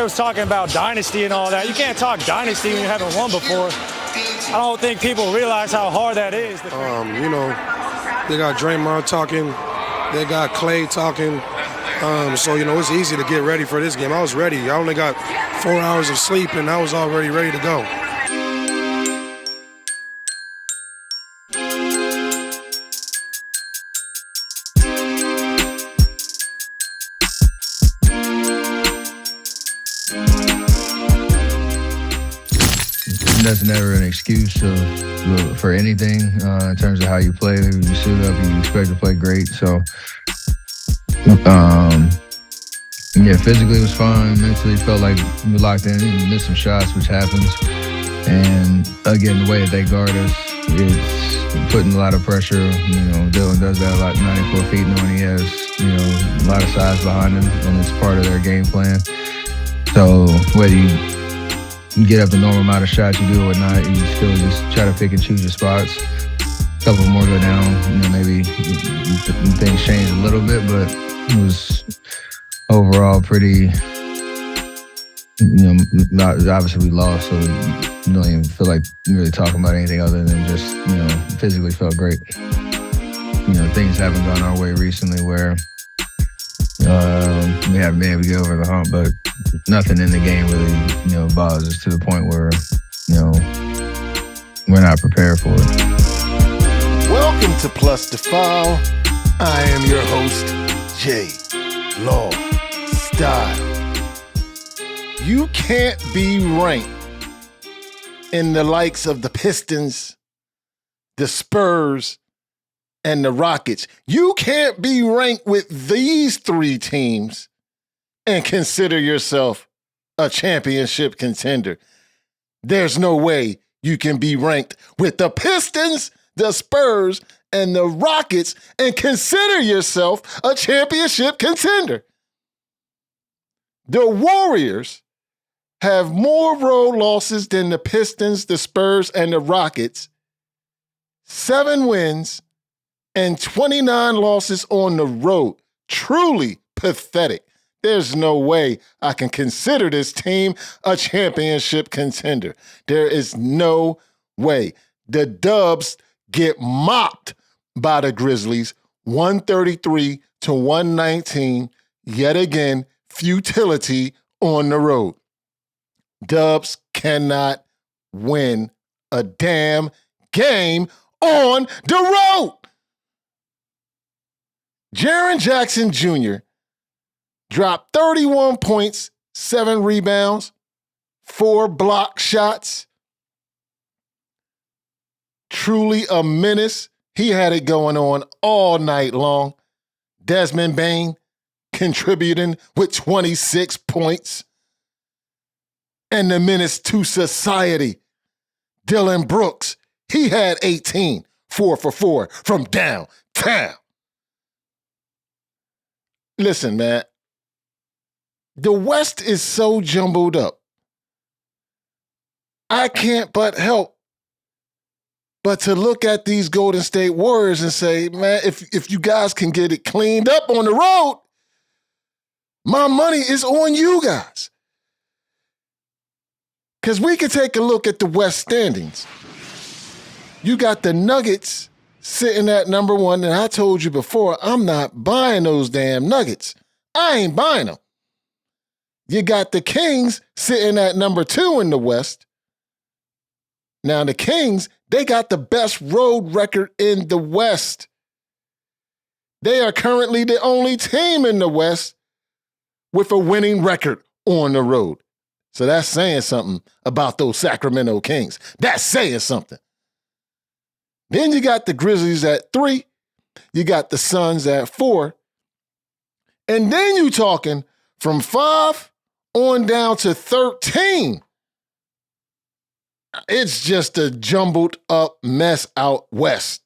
was talking about dynasty and all that. You can't talk dynasty when you haven't won before. I don't think people realize how hard that is. You know, they got Draymond talking. They got Clay talking. So, you know, it's easy to get ready for this game. I was ready. I only got 4 hours of sleep, and I was already ready to go. That's never an excuse for anything in terms of how you play. Maybe you suit up, you expect to play great. So, yeah, physically it was fine. Mentally felt like we locked in. We missed some shots, which happens. And again, the way that they guard us, it's putting a lot of pressure. You know, Dylan does that a lot, 94 feet, knowing he has, you know, a lot of size behind him, and it's part of their game plan. So whether you get up the normal amount of shots you do or not, you still just try to pick and choose your spots. A couple more go down, you know, maybe things change a little bit, but it was overall pretty, you know, obviously we lost, so you don't even feel like really talking about anything other than just, you know, physically felt great. You know, things haven't gone our way recently where we haven't been able to get over the hump, but nothing in the game really, you know, bothers us to the point where, you know, we're not prepared for it. Welcome to Plus the Foul. I am your host, Jay Law Style. You can't be ranked in the likes of the Pistons, the Spurs, and the Rockets. You can't be ranked with these three teams and consider yourself a championship contender. There's no way you can be ranked with the Pistons, the Spurs, and the Rockets and consider yourself a championship contender. The Warriors have more road losses than the Pistons, the Spurs, and the Rockets. 7 wins and 29 losses on the road. Truly pathetic. There's no way I can consider this team a championship contender. There is no way. The Dubs get mopped by the Grizzlies, 133-119. Yet again, futility on the road. Dubs cannot win a damn game on the road. Jaren Jackson Jr. dropped 31 points, 7 rebounds, 4 block shots. Truly a menace. He had it going on all night long. Desmond Bane contributing with 26 points. And the menace to society, Dylan Brooks, he had 18, 4 for 4 from downtown. Listen, man, the West is so jumbled up. I can't but help but to look at these Golden State Warriors and say, man, if you guys can get it cleaned up on the road, my money is on you guys. Because we can take a look at the West standings. You got the Nuggets sitting at number 1, and I told you before, I'm not buying those damn Nuggets. I ain't buying them. You got the Kings sitting at number 2 in the West. Now, the Kings, they got the best road record in the West. They are currently the only team in the West with a winning record on the road. So that's saying something about those Sacramento Kings. That's saying something. Then you got the Grizzlies at 3. You got the Suns at 4. And then you talking from 5 on down to 13. It's just a jumbled up mess out west.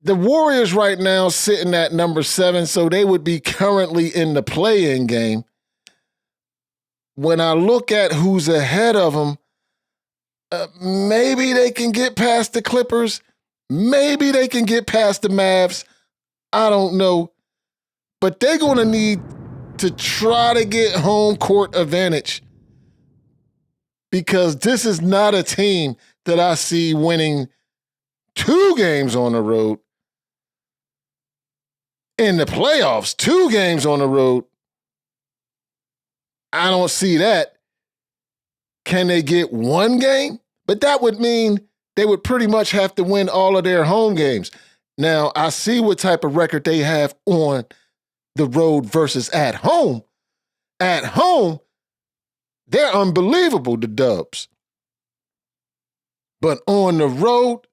The Warriors right now sitting at number 7, so they would be currently in the play-in game. When I look at who's ahead of them, maybe they can get past the Clippers. Maybe they can get past the Mavs. I don't know. But they're going to need to try to get home court advantage, because this is not a team that I see winning 2 games on the road in the playoffs. 2 games on the road. I don't see that. Can they get 1 game? But that would mean they would pretty much have to win all of their home games. Now, I see what type of record they have on the road versus at home. At home, they're unbelievable, the Dubs. But on the road,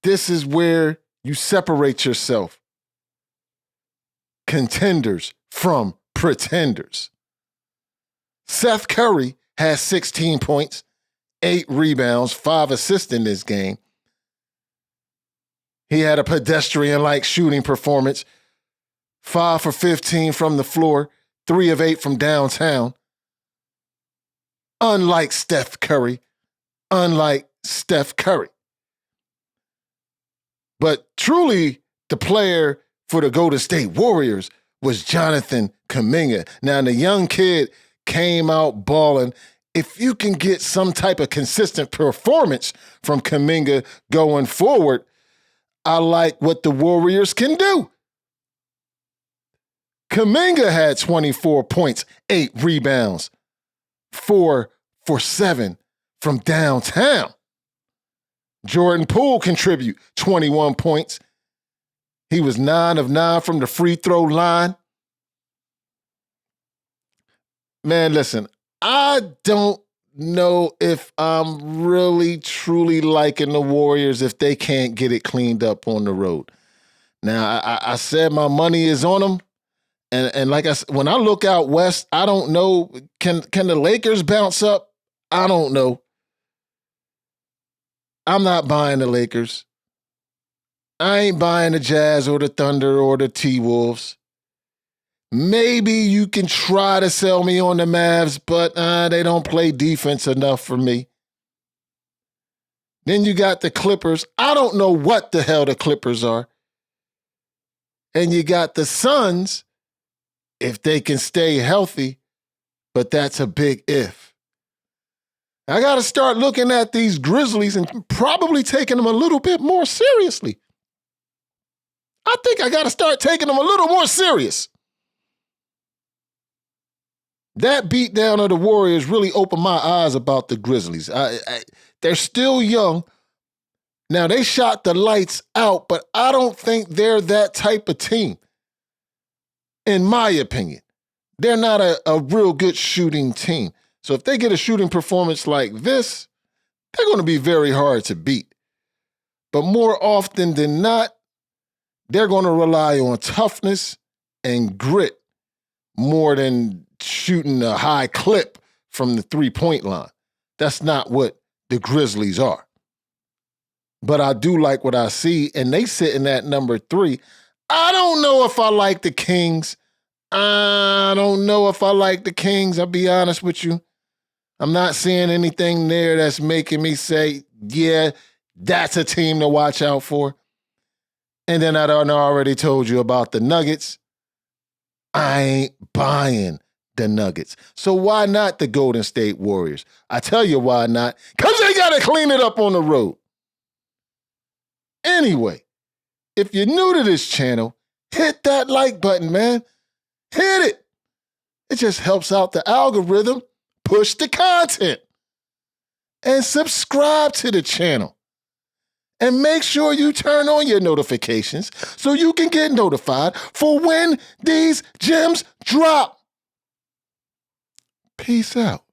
this is where you separate yourself. Contenders from pretenders. Seth Curry has 16 points, 8 rebounds, 5 assists in this game. He had a pedestrian-like shooting performance, 5 for 15 from the floor, 3 of 8 from downtown. Unlike Steph Curry. But truly, the player for the Golden State Warriors was Jonathan Kuminga. Now, the young kid came out balling. If you can get some type of consistent performance from Kuminga going forward, I like what the Warriors can do. Kuminga had 24 points, 8 rebounds, 4 for 7 from downtown. Jordan Poole contribute 21 points. He was 9 of 9 from the free throw line. Man, listen, I don't know if I'm really, truly liking the Warriors if they can't get it cleaned up on the road. Now, I said my money is on them. And like I said, when I look out west, I don't know, can the Lakers bounce up? I don't know. I'm not buying the Lakers. I ain't buying the Jazz or the Thunder or the T-Wolves. Maybe you can try to sell me on the Mavs, but they don't play defense enough for me. Then you got the Clippers. I don't know what the hell the Clippers are. And you got the Suns, if they can stay healthy, but that's a big if. I got to start looking at these Grizzlies and probably taking them a little bit more seriously. I think I got to start taking them a little more serious. That beatdown of the Warriors really opened my eyes about the Grizzlies. They're still young. Now, they shot the lights out, but I don't think they're that type of team. In my opinion, they're not a real good shooting team. So if they get a shooting performance like this, they're going to be very hard to beat. But more often than not, they're going to rely on toughness and grit more than shooting a high clip from the three-point line. That's not what the Grizzlies are. But I do like what I see, and they sitting at number 3. I don't know if I like the Kings. I'll be honest with you. I'm not seeing anything there that's making me say, yeah, that's a team to watch out for. And then I done already told you about the Nuggets. I ain't buying the Nuggets. So why not the Golden State Warriors? I tell you why not. Because they got to clean it up on the road. Anyway, if you're new to this channel, hit that like button, man. Hit it. It just helps out the algorithm. Push the content. And subscribe to the channel. And make sure you turn on your notifications so you can get notified for when these gems drop. Peace out.